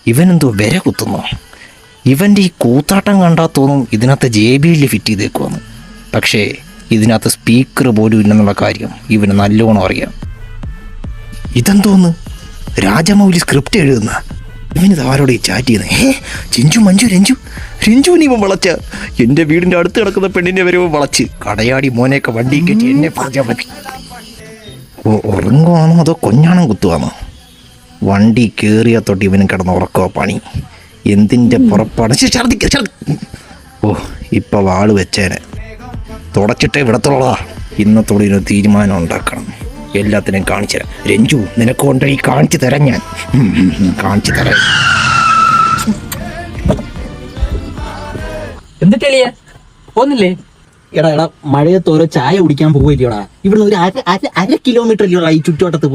ഇവനെന്തോ വിര കുത്തുന്നു. ഇവൻ്റെ ഈ കൂത്താട്ടം കണ്ടാൽ തോന്നും ഇതിനകത്ത് JBL ഫിറ്റ് ചെയ്തേക്കുമെന്ന്. പക്ഷേ ഇതിനകത്ത് സ്പീക്കർ പോലും ഇല്ലെന്നുള്ള കാര്യം ഇവന് നല്ലോണം അറിയാം. ഇതെന്തോന്ന് രാജമൗലി സ്ക്രിപ്റ്റ് എഴുതുന്ന ഇവനിത് ആരോടെ ചാറ്റ് ചെയ്യുന്നത്? ചിഞ്ചു മഞ്ജു രഞ്ജുവിന് ഇവൻ വളച്ച. എൻ്റെ വീടിൻ്റെ അടുത്ത് കിടക്കുന്ന പെണ്ണിൻ്റെ വരെ വളച്ച് കടയാടി മോനെയൊക്കെ വണ്ടി കയറ്റി എന്നെ പറഞ്ഞാൽ മതി. ഉറങ്ങുവാണോ അതോ കൊഞ്ഞാണം കുത്തുവാണോ? വണ്ടി കയറിയ തൊട്ട് ഇവനും കിടന്ന് ഉറക്കോ പണി. എന്തിൻ്റെ പുറപ്പാട്? ഇപ്പം വാള് വെച്ചേനെ. തുടച്ചിട്ടേ വിടത്തോളാ. ഇന്നത്തോടെ ഒരു തീരുമാനം ഉണ്ടാക്കണം. എല്ലാത്തിനും കാണിച്ചു തരാം. രഞ്ജു നിനക്ക് കൊണ്ടുപോയി കാണിച്ചു തരാം. ഞാൻ കാണിച്ചു തരാം. എന്നിട്ടല്ലേ പോന്നില്ലേ? എടാ മഴയത്ത് ഓരോ ചായ കുടിക്കാൻ പോവില്ലയോടാ. ഇവിടുന്ന് ഒരു അര കിലോമീറ്റർ അല്ലയോടാ ഈ ചുറ്റുവട്ടത്ത്